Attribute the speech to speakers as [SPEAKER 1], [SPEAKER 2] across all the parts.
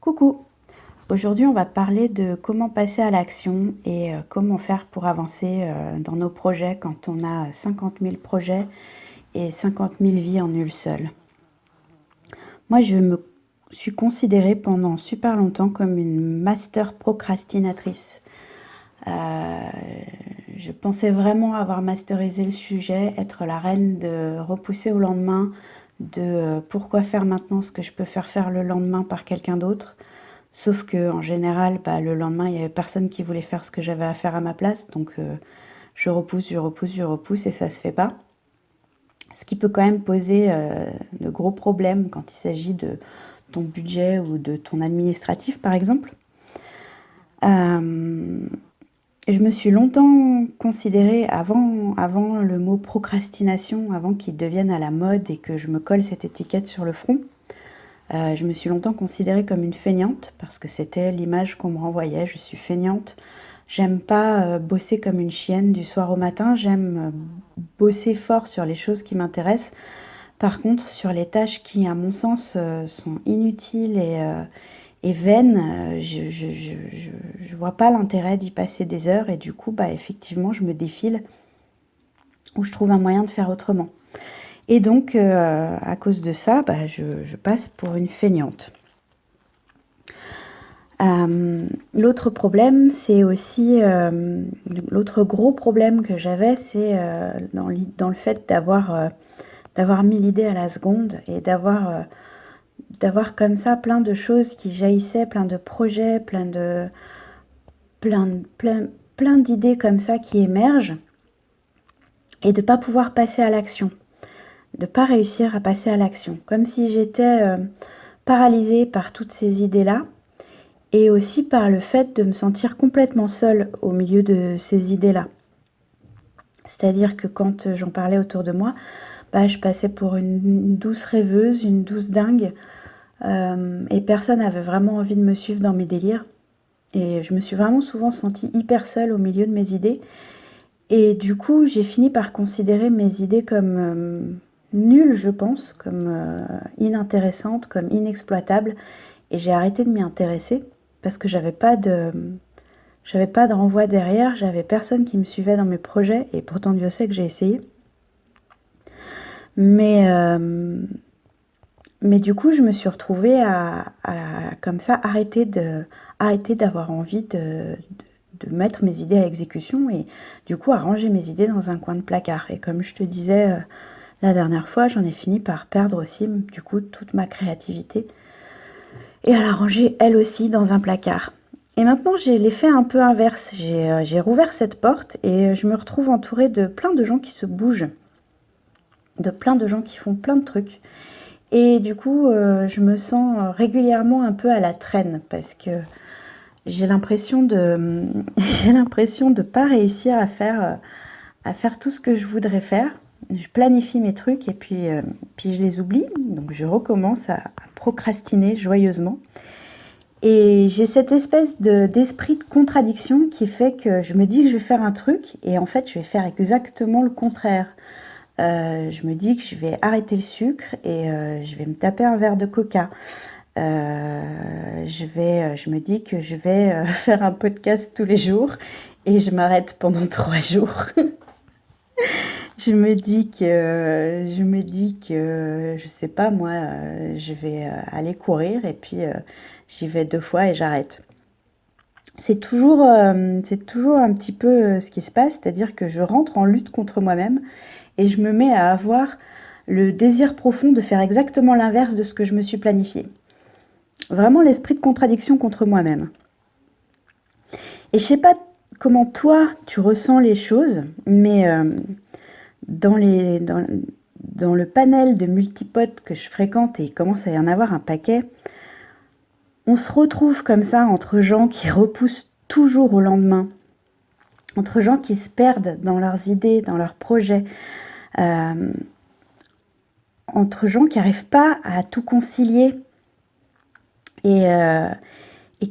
[SPEAKER 1] Coucou! Aujourd'hui, on va parler de comment passer à l'action et comment faire pour avancer dans nos projets quand on a 50 000 projets et 50 000 vies en une seule. Moi, je me suis considérée pendant super longtemps comme une master procrastinatrice. Euh, je pensais vraiment avoir masterisé le sujet, être la reine de repousser au lendemain, de pourquoi faire maintenant ce que je peux faire le lendemain par quelqu'un d'autre. Sauf que en général, le lendemain, il y avait personne qui voulait faire ce que j'avais à faire à ma place, donc je repousse et ça se fait pas. Ce qui peut quand même poser de gros problèmes quand il s'agit de ton budget ou de ton administratif, par exemple. Euh, je me suis longtemps considérée, avant le mot procrastination, avant qu'il devienne à la mode et que je me colle cette étiquette sur le front, je me suis longtemps considérée comme une feignante parce que c'était l'image qu'on me renvoyait. Je suis feignante. J'aime pas bosser comme une chienne du soir au matin. J'aime bosser fort sur les choses qui m'intéressent. Par contre, sur les tâches qui, à mon sens, sont inutiles et vaines, je vois pas l'intérêt d'y passer des heures. Et du coup, effectivement, je me défile ou je trouve un moyen de faire autrement. Et donc, à cause de ça, je passe pour une feignante. L'autre problème, c'est aussi l'autre gros problème que j'avais, c'est dans le fait d'avoir mis l'idée à la seconde et d'avoir comme ça plein de choses qui jaillissaient, plein de projets, plein d'idées comme ça qui émergent et de pas pouvoir passer à l'action, de pas réussir à passer à l'action, comme si j'étais paralysée par toutes ces idées-là. Et aussi par le fait de me sentir complètement seule au milieu de ces idées-là. C'est-à-dire que quand j'en parlais autour de moi, je passais pour une douce rêveuse, une douce dingue, et personne n'avait vraiment envie de me suivre dans mes délires. Et je me suis vraiment souvent sentie hyper seule au milieu de mes idées. Et du coup, j'ai fini par considérer mes idées comme nulles, je pense, comme inintéressantes, comme inexploitables. Et j'ai arrêté de m'y intéresser parce que j'avais pas de renvoi derrière, j'avais personne qui me suivait dans mes projets, et pourtant Dieu sait que j'ai essayé. Mais du coup, je me suis retrouvée à comme ça, arrêter d'avoir envie de mettre mes idées à exécution, et du coup à ranger mes idées dans un coin de placard. Et comme je te disais la dernière fois, j'en ai fini par perdre aussi, du coup, toute ma créativité, et à la ranger elle aussi dans un placard. Et maintenant, j'ai l'effet un peu inverse. J'ai rouvert cette porte et je me retrouve entourée de plein de gens qui se bougent, de plein de gens qui font plein de trucs. Et du coup, je me sens régulièrement un peu à la traîne parce que j'ai l'impression de j'ai l'impression de pas réussir à faire tout ce que je voudrais faire. Je planifie mes trucs et puis je les oublie. Donc je recommence à procrastiner joyeusement. Et j'ai cette espèce d'esprit de contradiction qui fait que je me dis que je vais faire un truc et en fait je vais faire exactement le contraire. Je me dis que je vais arrêter le sucre et je vais me taper un verre de coca. Je me dis que je vais faire un podcast tous les jours et je m'arrête pendant 3 jours. Je me dis que, je sais pas moi, je vais aller courir et puis j'y vais 2 fois et j'arrête. C'est toujours un petit peu ce qui se passe, c'est-à-dire que je rentre en lutte contre moi-même et je me mets à avoir le désir profond de faire exactement l'inverse de ce que je me suis planifié. Vraiment l'esprit de contradiction contre moi-même. Et je sais pas comment toi tu ressens les choses, mais dans le panel de multipotes que je fréquente, et il commence à y en avoir un paquet, on se retrouve comme ça entre gens qui repoussent toujours au lendemain, entre gens qui se perdent dans leurs idées, dans leurs projets, euh, entre gens qui n'arrivent pas à tout concilier et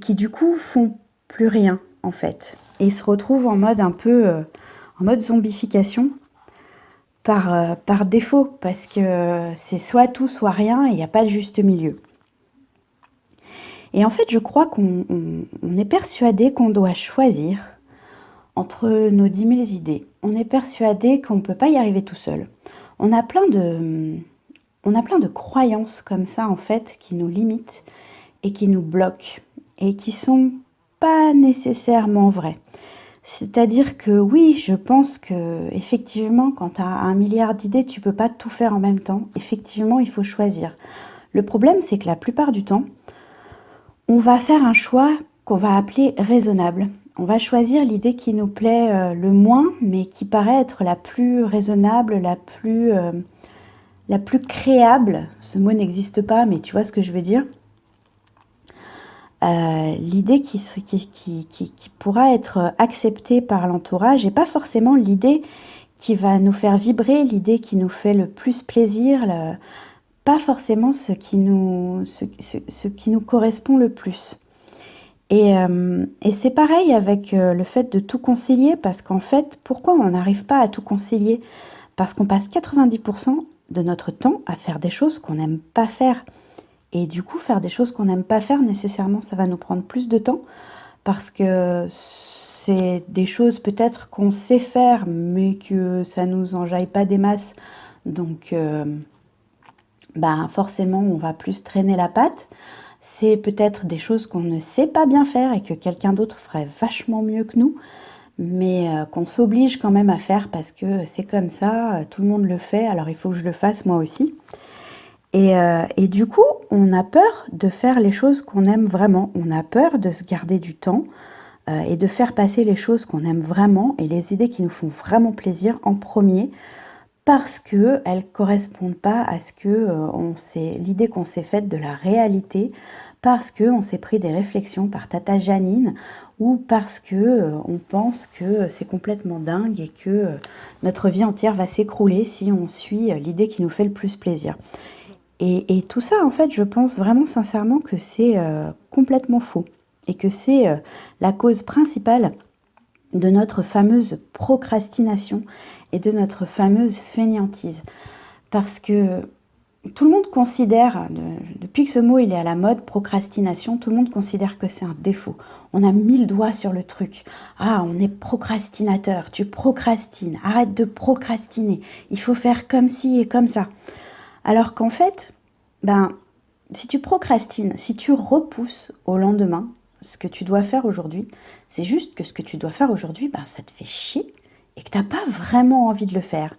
[SPEAKER 1] qui du coup font plus rien en fait. Et ils se retrouvent en mode un peu en mode zombification par défaut, parce que c'est soit tout soit rien et il n'y a pas de juste milieu. Et en fait, je crois qu'on est persuadé qu'on doit choisir entre nos 10 000 idées. On est persuadé qu'on ne peut pas y arriver tout seul. On a plein de croyances comme ça, en fait, qui nous limitent et qui nous bloquent et qui sont pas nécessairement vraies. C'est-à-dire que oui, je pense que effectivement, quand tu as 1 milliard d'idées, tu peux pas tout faire en même temps. Effectivement, il faut choisir. Le problème, c'est que la plupart du temps, on va faire un choix qu'on va appeler raisonnable. On va choisir l'idée qui nous plaît le moins, mais qui paraît être la plus raisonnable, la plus créable. Ce mot n'existe pas, mais tu vois ce que je veux dire. L'idée qui pourra être acceptée par l'entourage et pas forcément l'idée qui va nous faire vibrer, l'idée qui nous fait le plus plaisir, pas forcément ce qui nous correspond le plus. Et c'est pareil avec le fait de tout concilier, parce qu'en fait, pourquoi on n'arrive pas à tout concilier? Parce qu'on passe 90% de notre temps à faire des choses qu'on n'aime pas faire. Et du coup, faire des choses qu'on n'aime pas faire, nécessairement, ça va nous prendre plus de temps, parce que c'est des choses peut-être qu'on sait faire, mais que ça nous enjaille pas des masses. Donc, forcément, on va plus traîner la patte. C'est peut-être des choses qu'on ne sait pas bien faire et que quelqu'un d'autre ferait vachement mieux que nous, mais qu'on s'oblige quand même à faire parce que c'est comme ça, tout le monde le fait, alors il faut que je le fasse moi aussi. Et du coup, on a peur de faire les choses qu'on aime vraiment. On a peur de se garder du temps et de faire passer les choses qu'on aime vraiment et les idées qui nous font vraiment plaisir en premier, parce qu'elles ne correspondent pas à ce que l'idée qu'on s'est faite de la réalité, parce qu'on s'est pris des réflexions par Tata Janine, ou parce que on pense que c'est complètement dingue et que notre vie entière va s'écrouler si on suit l'idée qui nous fait le plus plaisir. Et tout ça, en fait, je pense vraiment sincèrement que c'est complètement faux et que c'est la cause principale de notre fameuse procrastination et de notre fameuse fainéantise. Parce que tout le monde considère, depuis que ce mot il est à la mode, procrastination, tout le monde considère que c'est un défaut. On a mis le doigt sur le truc. Ah, on est procrastinateur, tu procrastines, arrête de procrastiner, il faut faire comme ci et comme ça. Alors qu'en fait, si tu procrastines, si tu repousses au lendemain ce que tu dois faire aujourd'hui, c'est juste que ce que tu dois faire aujourd'hui, ça te fait chier et que tu n'as pas vraiment envie de le faire.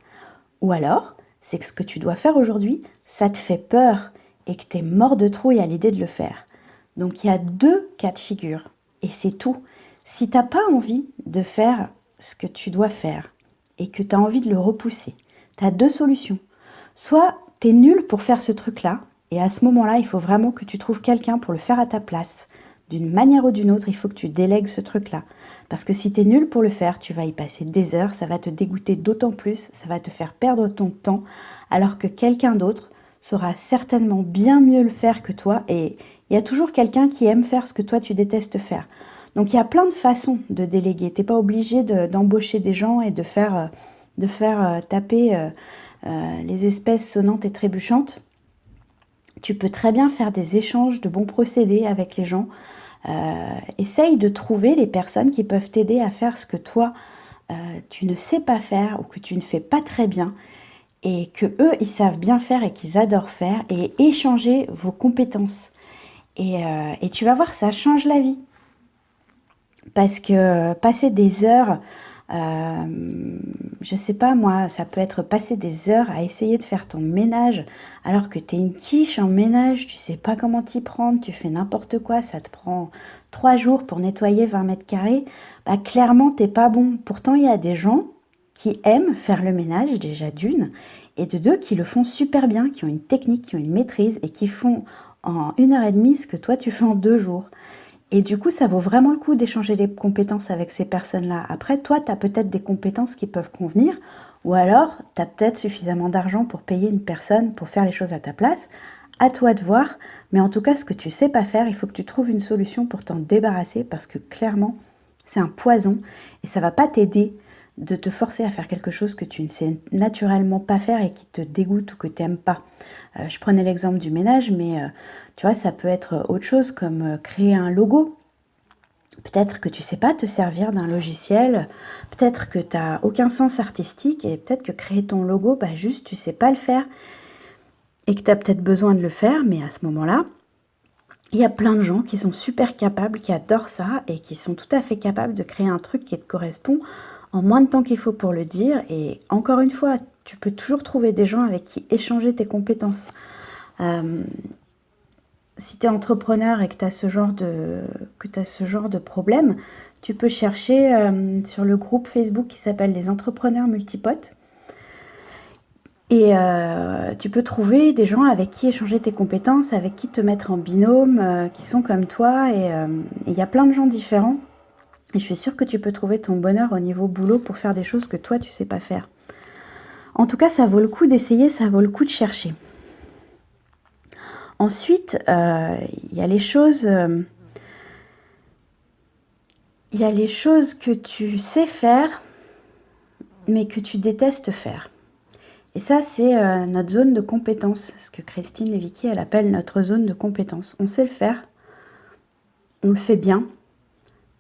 [SPEAKER 1] Ou alors, c'est que ce que tu dois faire aujourd'hui, ça te fait peur et que tu es mort de trouille à l'idée de le faire. Donc il y a 2 cas de figure et c'est tout. Si tu n'as pas envie de faire ce que tu dois faire et que tu as envie de le repousser, tu as 2 solutions. Soit tu es nul pour faire ce truc-là, et à ce moment-là, il faut vraiment que tu trouves quelqu'un pour le faire à ta place. D'une manière ou d'une autre, il faut que tu délègues ce truc-là. Parce que si tu es nul pour le faire, tu vas y passer des heures, ça va te dégoûter d'autant plus, ça va te faire perdre ton temps, alors que quelqu'un d'autre saura certainement bien mieux le faire que toi, et il y a toujours quelqu'un qui aime faire ce que toi tu détestes faire. Donc il y a plein de façons de déléguer. Tu n'es pas obligé d'embaucher des gens et de faire taper les espèces sonnantes et trébuchantes. Tu peux très bien faire des échanges de bons procédés avec les gens. Essaye de trouver les personnes qui peuvent t'aider à faire ce que toi, tu ne sais pas faire ou que tu ne fais pas très bien, et que eux, ils savent bien faire et qu'ils adorent faire, et échanger vos compétences. Et tu vas voir, ça change la vie. Parce que passer des heures, je sais pas moi, ça peut être passer des heures à essayer de faire ton ménage alors que tu es une quiche en ménage, tu sais pas comment t'y prendre, tu fais n'importe quoi, ça te prend 3 jours pour nettoyer 20 mètres carrés, clairement t'es pas bon. Pourtant il y a des gens qui aiment faire le ménage, déjà d'une, et de deux qui le font super bien, qui ont une technique, qui ont une maîtrise et qui font en 1 heure et demie ce que toi tu fais en 2 jours. Et du coup, ça vaut vraiment le coup d'échanger des compétences avec ces personnes-là. Après, toi, tu as peut-être des compétences qui peuvent convenir, ou alors tu as peut-être suffisamment d'argent pour payer une personne pour faire les choses à ta place. À toi de voir, mais en tout cas, ce que tu sais pas faire, il faut que tu trouves une solution pour t'en débarrasser, parce que clairement, c'est un poison et ça va pas t'aider de te forcer à faire quelque chose que tu ne sais naturellement pas faire et qui te dégoûte ou que tu n'aimes pas. Je prenais l'exemple du ménage, mais tu vois, ça peut être autre chose comme créer un logo. Peut-être que tu sais pas te servir d'un logiciel, peut-être que tu n'as aucun sens artistique et peut-être que créer ton logo, bah juste tu sais pas le faire et que tu as peut-être besoin de le faire, mais à ce moment-là, il y a plein de gens qui sont super capables, qui adorent ça et qui sont tout à fait capables de créer un truc qui te correspond en moins de temps qu'il faut pour le dire. Et encore une fois, tu peux toujours trouver des gens avec qui échanger tes compétences. Si tu es entrepreneur et que tu as ce genre de problème, tu peux chercher sur le groupe Facebook qui s'appelle les entrepreneurs multipotes. Et tu peux trouver des gens avec qui échanger tes compétences, avec qui te mettre en binôme, qui sont comme toi. Et il y a plein de gens différents. Et je suis sûre que tu peux trouver ton bonheur au niveau boulot pour faire des choses que toi, tu sais pas faire. En tout cas, ça vaut le coup d'essayer, ça vaut le coup de chercher. Ensuite, il y a les choses que tu sais faire, mais que tu détestes faire. Et ça, c'est notre zone de compétence, ce que Christine Lévicki, elle appelle notre zone de compétence. On sait le faire, on le fait bien,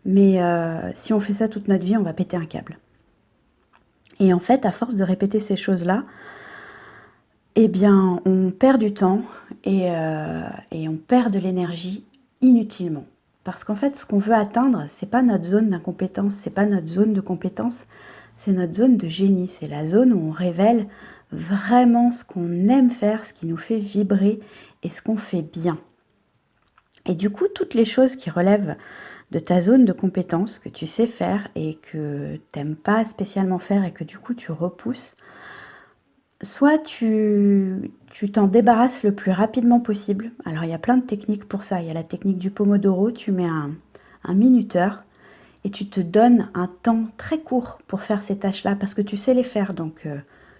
[SPEAKER 1] mais si on fait ça toute notre vie, on va péter un câble. Et en fait, à force de répéter ces choses-là, eh bien, on perd du temps et on perd de l'énergie inutilement. Parce qu'en fait, ce qu'on veut atteindre, c'est pas notre zone d'incompétence, c'est pas notre zone de compétence, c'est notre zone de génie. C'est la zone où on révèle vraiment ce qu'on aime faire, ce qui nous fait vibrer et ce qu'on fait bien. Et du coup, toutes les choses qui relèvent de ta zone de compétence, que tu sais faire et que tu n'aimes pas spécialement faire et que du coup tu repousses, soit tu t'en débarrasses le plus rapidement possible. Alors il y a plein de techniques pour ça. Il y a la technique du Pomodoro, tu mets un minuteur et tu te donnes un temps très court pour faire ces tâches-là parce que tu sais les faire. Donc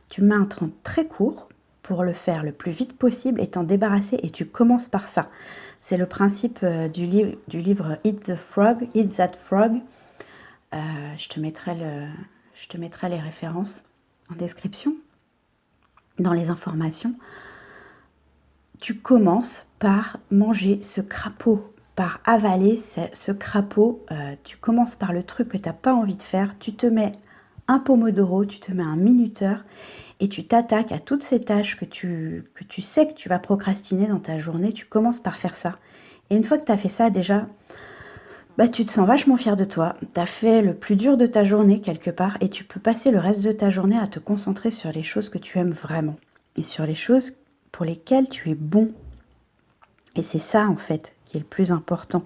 [SPEAKER 1] tu mets un temps très court pour le faire le plus vite possible et t'en débarrasser et tu commences par ça. C'est le principe du livre Eat That Frog. Je te mettrai les références en description, dans les informations. Tu commences par manger ce crapaud, par avaler ce crapaud. Tu commences par le truc que tu n'as pas envie de faire. Tu te mets un pomodoro, tu te mets un minuteur et tu t'attaques à toutes ces tâches que tu sais que tu vas procrastiner dans ta journée. Tu commences par faire ça. Et une fois que tu as fait ça, déjà, bah, tu te sens vachement fier de toi. Tu as fait le plus dur de ta journée quelque part et tu peux passer le reste de ta journée à te concentrer sur les choses que tu aimes vraiment et sur les choses pour lesquelles tu es bon. Et c'est ça, en fait, qui est le plus important.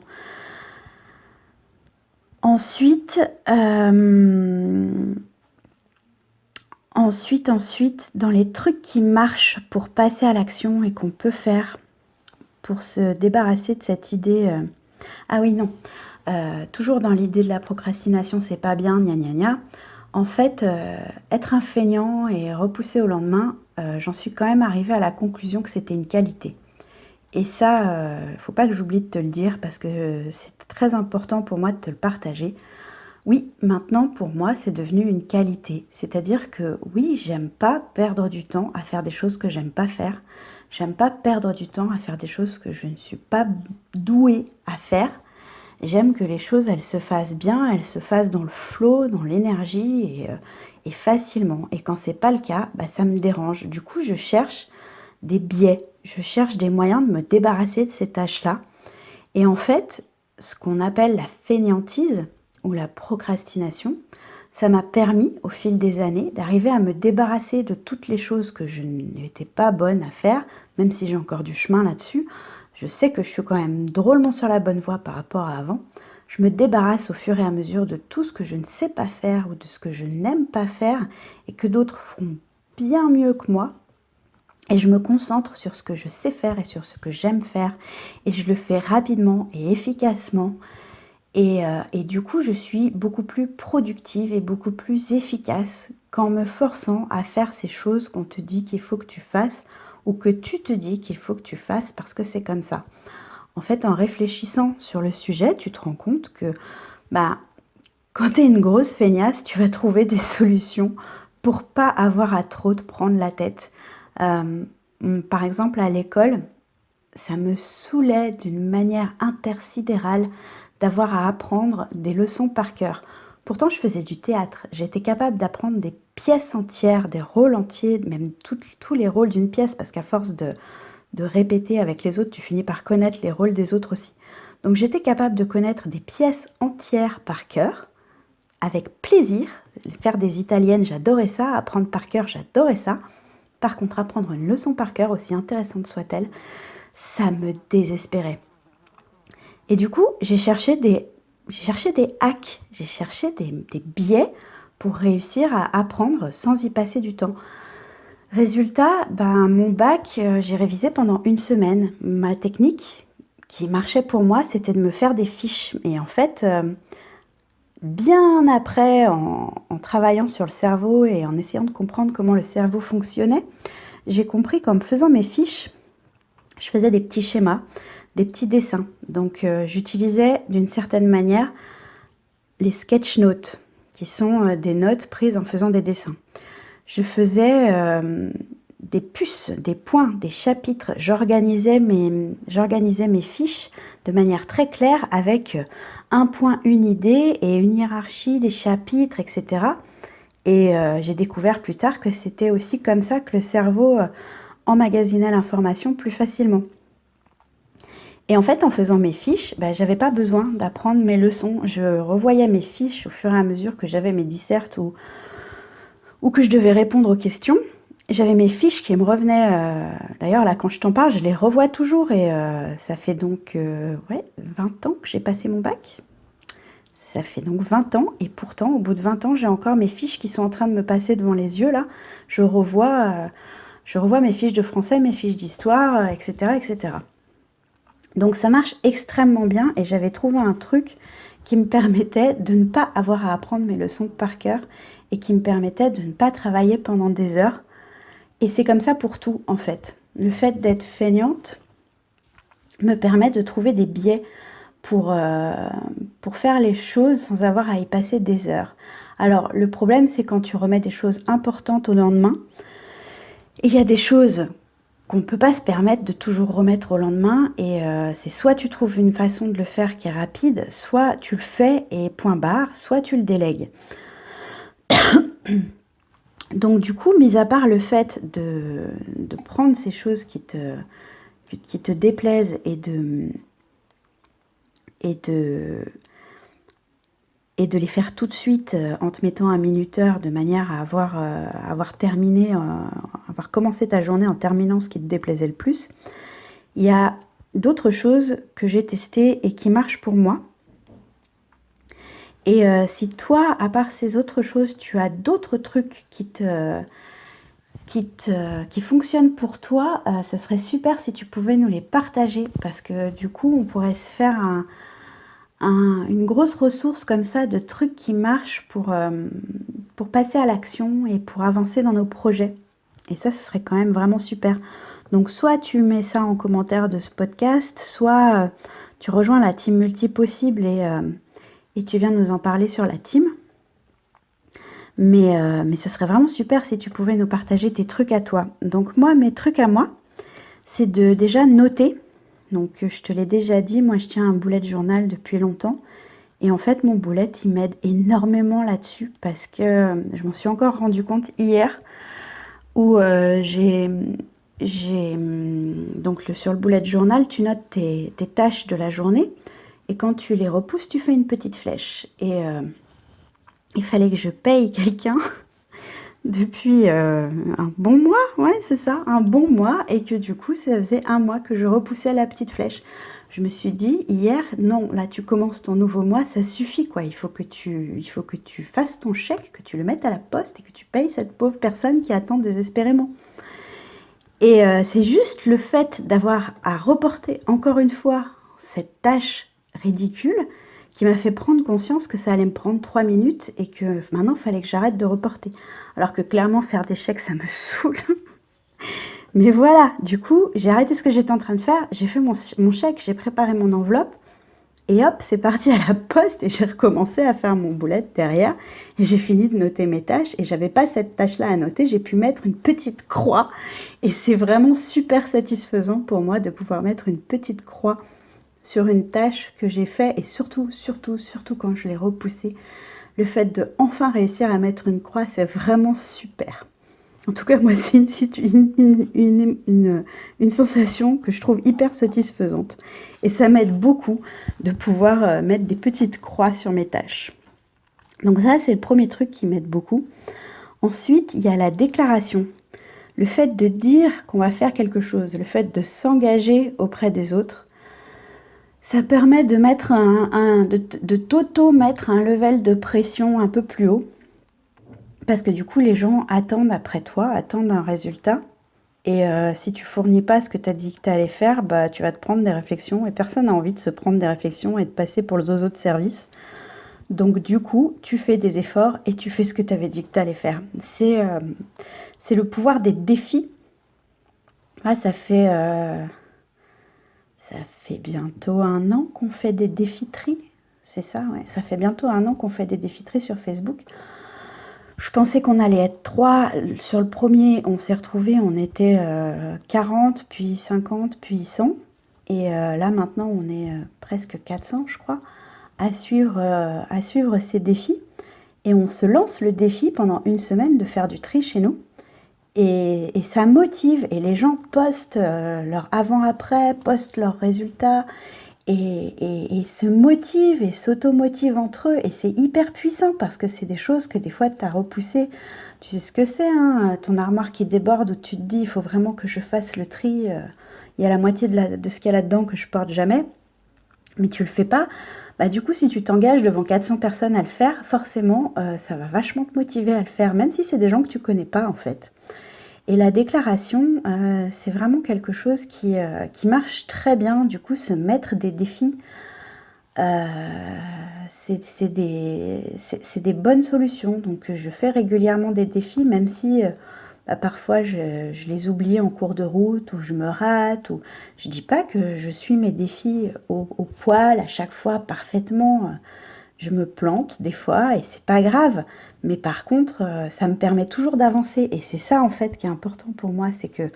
[SPEAKER 1] Ensuite, dans les trucs qui marchent pour passer à l'action et qu'on peut faire pour se débarrasser de cette idée... Ah oui, non. Toujours dans l'idée de la procrastination, c'est pas bien, gna gna gna. En fait, être un feignant et repousser au lendemain, j'en suis quand même arrivée à la conclusion que c'était une qualité. Et ça, faut pas que j'oublie de te le dire parce que c'est très important pour moi de te le partager. Oui, maintenant pour moi c'est devenu une qualité. C'est-à-dire que oui, j'aime pas perdre du temps à faire des choses que j'aime pas faire. J'aime pas perdre du temps à faire des choses que je ne suis pas douée à faire. J'aime que les choses elles se fassent bien, elles se fassent dans le flow, dans l'énergie et facilement. Et quand c'est pas le cas, bah, ça me dérange. Du coup, je cherche des biais, je cherche des moyens de me débarrasser de ces tâches-là. Et en fait, ce qu'on appelle la fainéantise ou la procrastination, ça m'a permis au fil des années d'arriver à me débarrasser de toutes les choses que je n'étais pas bonne à faire, même si j'ai encore du chemin là-dessus. Je sais que je suis quand même drôlement sur la bonne voie par rapport à avant. Je me débarrasse au fur et à mesure de tout ce que je ne sais pas faire ou de ce que je n'aime pas faire et que d'autres feront bien mieux que moi. Et je me concentre sur ce que je sais faire et sur ce que j'aime faire. Et je le fais rapidement et efficacement. Et du coup, je suis beaucoup plus productive et beaucoup plus efficace qu'en me forçant à faire ces choses qu'on te dit qu'il faut que tu fasses ou que tu te dis qu'il faut que tu fasses parce que c'est comme ça. En fait, en réfléchissant sur le sujet, tu te rends compte que bah, Quand tu es une grosse feignasse, tu vas trouver des solutions pour pas avoir à trop te prendre la tête. Par exemple, à l'école, ça me saoulait d'une manière intersidérale d'avoir à apprendre des leçons par cœur. Pourtant, je faisais du théâtre. J'étais capable d'apprendre des pièces entières, des rôles entiers, même tous les rôles d'une pièce, parce qu'à force de répéter avec les autres, tu finis par connaître les rôles des autres aussi. Donc j'étais capable de connaître des pièces entières par cœur, avec plaisir. Faire des italiennes, j'adorais ça. Apprendre par cœur, j'adorais ça. Par contre, apprendre une leçon par cœur, aussi intéressante soit-elle, ça me désespérait. Et du coup, j'ai cherché des hacks, j'ai cherché des biais pour réussir à apprendre sans y passer du temps. Résultat, mon bac, j'ai révisé pendant une semaine. Ma technique qui marchait pour moi, c'était de me faire des fiches. Et en fait, bien après, en travaillant sur le cerveau et en essayant de comprendre comment le cerveau fonctionnait, j'ai compris qu'en me faisant mes fiches, je faisais des petits schémas, des petits dessins. Donc j'utilisais d'une certaine manière les sketch notes, qui sont des notes prises en faisant des dessins. Je faisais des puces, des points, des chapitres. J'organisais mes fiches de manière très claire avec un point, une idée et une hiérarchie des chapitres, etc. Et j'ai découvert plus tard que c'était aussi comme ça que le cerveau emmagasinait l'information plus facilement. Et en fait, en faisant mes fiches, j'avais pas besoin d'apprendre mes leçons. Je revoyais mes fiches au fur et à mesure que j'avais mes dissertes ou que je devais répondre aux questions. J'avais mes fiches qui me revenaient. D'ailleurs, là, quand je t'en parle, je les revois toujours. Et ça fait donc 20 ans que j'ai passé mon bac. Ça fait donc 20 ans. Et pourtant, au bout de 20 ans, j'ai encore mes fiches qui sont en train de me passer devant les yeux. Là, je revois mes fiches de français, mes fiches d'histoire, etc., etc. Donc ça marche extrêmement bien et j'avais trouvé un truc qui me permettait de ne pas avoir à apprendre mes leçons par cœur et qui me permettait de ne pas travailler pendant des heures. Et c'est comme ça pour tout en fait. Le fait d'être feignante me permet de trouver des biais pour faire les choses sans avoir à y passer des heures. Alors le problème c'est quand tu remets des choses importantes au lendemain. Et il y a des choses qu'on ne peut pas se permettre de toujours remettre au lendemain et c'est soit tu trouves une façon de le faire qui est rapide, soit tu le fais et point barre, soit tu le délègues. Donc du coup, mis à part le fait de prendre ces choses qui te déplaisent et de les faire tout de suite en te mettant un minuteur de manière à avoir terminé, avoir commencé ta journée en terminant ce qui te déplaisait le plus, il y a d'autres choses que j'ai testées et qui marchent pour moi. Et si toi, à part ces autres choses, tu as d'autres trucs qui fonctionnent pour toi, ça serait super si tu pouvais nous les partager parce que du coup, on pourrait se faire une grosse ressource comme ça de trucs qui marchent pour passer à l'action et pour avancer dans nos projets. Et ça serait quand même vraiment super. Donc soit tu mets ça en commentaire de ce podcast, soit tu rejoins la team Multipossible et tu viens nous en parler sur la team. Mais ça serait vraiment super si tu pouvais nous partager tes trucs à toi. Donc moi, mes trucs à moi, c'est de déjà noter. Donc je te l'ai déjà dit, moi je tiens un bullet journal depuis longtemps. Et en fait, mon bullet, il m'aide énormément là-dessus parce que je m'en suis encore rendu compte hier où donc sur le bullet journal, tu notes tes tâches de la journée et quand tu les repousses, tu fais une petite flèche. Et il fallait que je paye quelqu'un depuis un bon mois, ouais c'est ça, un bon mois, et que du coup ça faisait un mois que je repoussais la petite flèche. Je me suis dit hier, non, là tu commences ton nouveau mois, ça suffit quoi, il faut que tu fasses ton chèque, que tu le mettes à la poste et que tu payes cette pauvre personne qui attend désespérément. Et c'est juste le fait d'avoir à reporter encore une fois cette tâche ridicule qui m'a fait prendre conscience que ça allait me prendre 3 minutes et que maintenant il fallait que j'arrête de reporter. Alors que clairement faire des chèques ça me saoule. Mais voilà, du coup j'ai arrêté ce que j'étais en train de faire, j'ai fait mon chèque, j'ai préparé mon enveloppe Et hop, c'est parti à la poste et j'ai recommencé à faire mon bullet derrière. Et j'ai fini de noter mes tâches et j'avais pas cette tâche-là à noter. J'ai pu mettre une petite croix et c'est vraiment super satisfaisant pour moi de pouvoir mettre une petite croix sur une tâche que j'ai fait et surtout quand je l'ai repoussée. Le fait de enfin réussir à mettre une croix, c'est vraiment super. En tout cas, moi, c'est une sensation que je trouve hyper satisfaisante. Et ça m'aide beaucoup de pouvoir mettre des petites croix sur mes tâches. Donc ça, c'est le premier truc qui m'aide beaucoup. Ensuite, il y a la déclaration. Le fait de dire qu'on va faire quelque chose, le fait de s'engager auprès des autres, ça permet de mettre de t'auto-mettre un level de pression un peu plus haut. Parce que du coup, les gens attendent après toi, attendent un résultat. Et si tu fournis pas ce que tu as dit que tu allais faire, bah, tu vas te prendre des réflexions. Et personne n'a envie de se prendre des réflexions et de passer pour le zozo de service. Donc du coup, tu fais des efforts et tu fais ce que tu avais dit que tu allais faire. C'est le pouvoir des défis. Ah, ça fait bientôt 1 an qu'on fait des défis tri. C'est ça, ouais. Ça fait bientôt 1 an qu'on fait des défis tri sur Facebook. Je pensais qu'on allait être 3. Sur le premier, on s'est retrouvés, on était 40, puis 50, puis 100. Et là, maintenant, on est presque 400, je crois, à suivre ces défis. Et on se lance le défi pendant 1 semaine de faire du tri chez nous. Et ça motive. Et les gens postent leur avant-après, postent leurs résultats. Et se motivent et s'automotivent entre eux. Et c'est hyper puissant parce que c'est des choses que des fois tu as repoussées. Tu sais ce que c'est, hein, ton armoire qui déborde où tu te dis il faut vraiment que je fasse le tri. Il y a la moitié de ce qu'il y a là-dedans que je porte jamais. Mais tu le fais pas. Bah, du coup, si tu t'engages devant 400 personnes à le faire, forcément, ça va vachement te motiver à le faire, même si c'est des gens que tu connais pas en fait. Et la déclaration, c'est vraiment quelque chose qui marche très bien. Du coup, se mettre des défis, c'est des bonnes solutions. Donc, je fais régulièrement des défis, même si bah, parfois je les oublie en cours de route ou je me rate. Ou je dis pas que je suis mes défis au poil à chaque fois parfaitement. Je me plante des fois et c'est pas grave. Mais par contre, ça me permet toujours d'avancer. Et c'est ça en fait qui est important pour moi, c'est que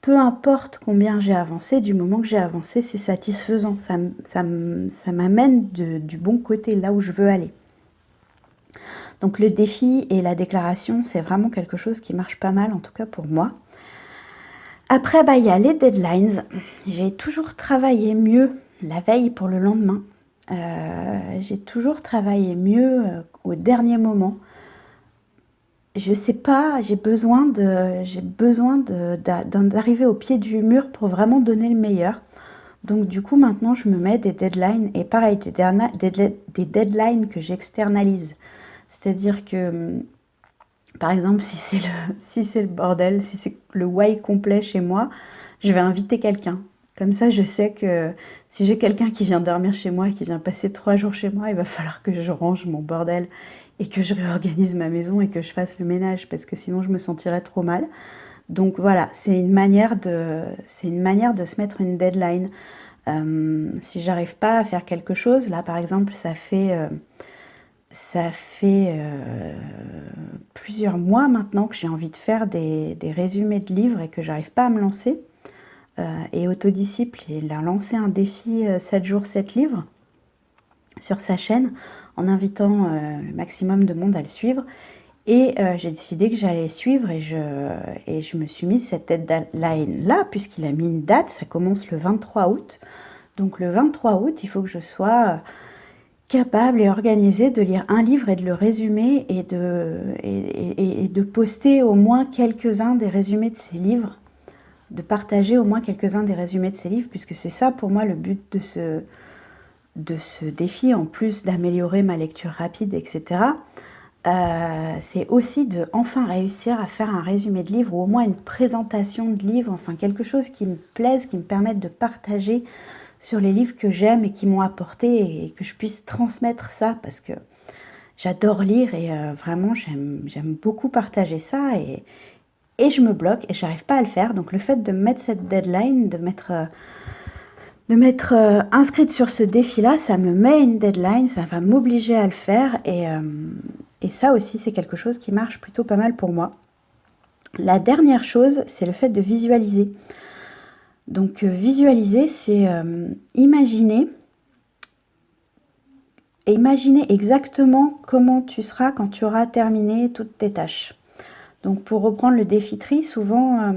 [SPEAKER 1] peu importe combien j'ai avancé, du moment que j'ai avancé, c'est satisfaisant. Ça m'amène du bon côté, là où je veux aller. Donc le défi et la déclaration, c'est vraiment quelque chose qui marche pas mal, en tout cas pour moi. Après, bah, il y a les deadlines. J'ai toujours travaillé mieux la veille pour le lendemain. J'ai toujours travaillé mieux au dernier moment. Je sais pas, j'ai besoin d'arriver au pied du mur pour vraiment donner le meilleur. Donc du coup, maintenant, je me mets des deadlines et pareil, des deadlines que j'externalise. C'est-à-dire que, par exemple, si c'est le bordel, si c'est le why complet chez moi, je vais inviter quelqu'un. Comme ça, je sais que si j'ai quelqu'un qui vient dormir chez moi et qui vient passer 3 jours chez moi, il va falloir que je range mon bordel et que je réorganise ma maison et que je fasse le ménage parce que sinon je me sentirais trop mal. Donc voilà, c'est une manière de se mettre une deadline. Si j'arrive pas à faire quelque chose, là par exemple, ça fait plusieurs mois maintenant que j'ai envie de faire des résumés de livres et que j'arrive pas à me lancer. Et Autodisciple, il a lancé un défi 7 jours, 7 livres sur sa chaîne en invitant le maximum de monde à le suivre. Et j'ai décidé que j'allais suivre et je me suis mis cette deadline-là, puisqu'il a mis une date, ça commence le 23 août. Donc le 23 août, il faut que je sois capable et organisée de lire un livre et de le résumer et de poster au moins quelques-uns des résumés de ces livres, de partager au moins quelques-uns des résumés de ces livres, puisque c'est ça pour moi le but de ce défi, en plus d'améliorer ma lecture rapide, etc. C'est aussi de enfin réussir à faire un résumé de livre ou au moins une présentation de livre, enfin quelque chose qui me plaise, qui me permette de partager sur les livres que j'aime et qui m'ont apporté et que je puisse transmettre ça parce que j'adore lire et vraiment j'aime beaucoup partager ça et je me bloque et j'arrive pas à le faire. Donc le fait de mettre cette deadline, de mettre de m'être inscrite sur ce défi-là. Ça me met une deadline, ça va m'obliger à le faire. Et ça aussi, c'est quelque chose qui marche plutôt pas mal pour moi. La dernière chose, c'est le fait de visualiser. Donc visualiser, c'est imaginer exactement comment tu seras quand tu auras terminé toutes tes tâches. Donc pour reprendre le défi tri, souvent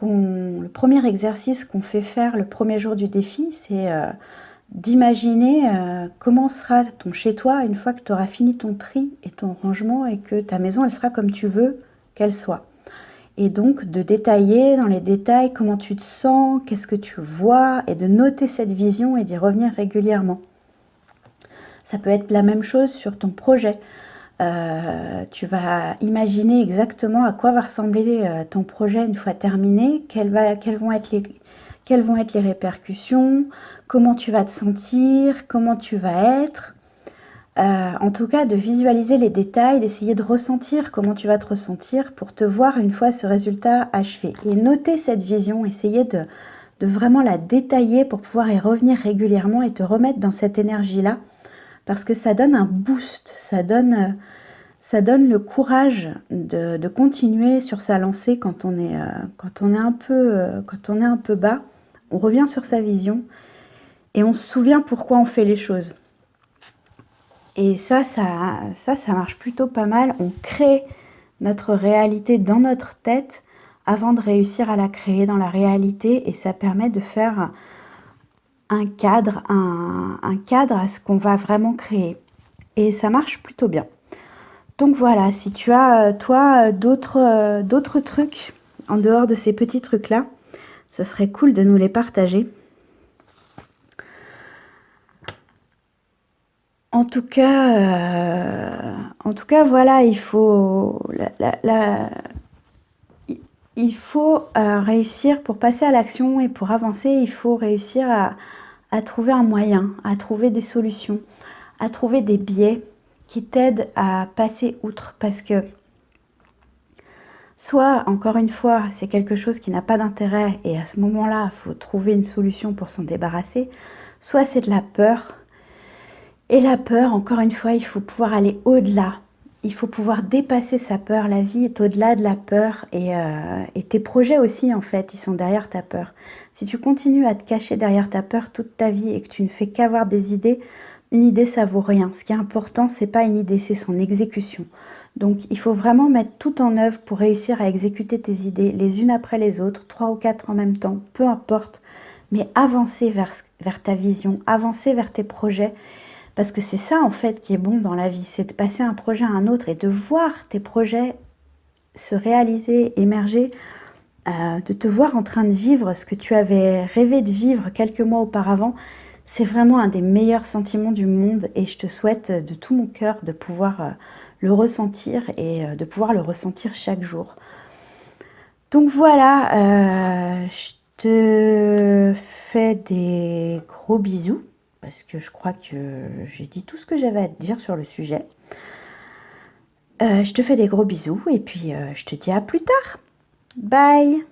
[SPEAKER 1] le premier exercice qu'on fait faire le premier jour du défi, c'est d'imaginer comment sera ton chez-toi une fois que tu auras fini ton tri et ton rangement et que ta maison elle sera comme tu veux qu'elle soit. Et donc de détailler dans les détails comment tu te sens, qu'est-ce que tu vois, et de noter cette vision et d'y revenir régulièrement. Ça peut être la même chose sur ton projet. Tu vas imaginer exactement à quoi va ressembler ton projet une fois terminé, quelles vont être les répercussions, comment tu vas te sentir, comment tu vas être. En tout cas, de visualiser les détails, d'essayer de ressentir comment tu vas te ressentir pour te voir une fois ce résultat achevé. Et noter cette vision, essayer de vraiment la détailler pour pouvoir y revenir régulièrement et te remettre dans cette énergie-là. Parce que ça donne un boost, ça donne le courage de continuer sur sa lancée quand on est un peu bas. On revient sur sa vision et on se souvient pourquoi on fait les choses. Et ça marche plutôt pas mal. On crée notre réalité dans notre tête avant de réussir à la créer dans la réalité, et ça permet de faire un cadre à ce qu'on va vraiment créer. Et ça marche plutôt bien. Donc voilà, si tu as, toi, d'autres trucs en dehors de ces petits trucs-là, ça serait cool de nous les partager. En tout cas, voilà, il faut réussir pour passer à l'action et pour avancer. Il faut réussir à trouver un moyen, à trouver des solutions, à trouver des biais qui t'aident à passer outre. Parce que soit, encore une fois, c'est quelque chose qui n'a pas d'intérêt et à ce moment-là, il faut trouver une solution pour s'en débarrasser. Soit c'est de la peur. Et la peur, encore une fois, il faut pouvoir aller au-delà. Il faut pouvoir dépasser sa peur. La vie est au-delà de la peur. Et tes projets aussi, en fait, ils sont derrière ta peur. Si tu continues à te cacher derrière ta peur toute ta vie et que tu ne fais qu'avoir des idées, une idée, ça vaut rien. Ce qui est important, c'est pas une idée, c'est son exécution. Donc, il faut vraiment mettre tout en œuvre pour réussir à exécuter tes idées, les unes après les autres, 3 ou 4 en même temps, peu importe. Mais avancer vers ta vision, avancer vers tes projets. Parce que c'est ça, en fait, qui est bon dans la vie, c'est de passer un projet à un autre et de voir tes projets se réaliser, émerger, de te voir en train de vivre ce que tu avais rêvé de vivre quelques mois auparavant. C'est vraiment un des meilleurs sentiments du monde et je te souhaite de tout mon cœur de pouvoir le ressentir et de pouvoir le ressentir chaque jour. Donc voilà, je te fais des gros bisous. Parce que je crois que j'ai dit tout ce que j'avais à te dire sur le sujet. Je te fais des gros bisous et puis je te dis à plus tard. Bye!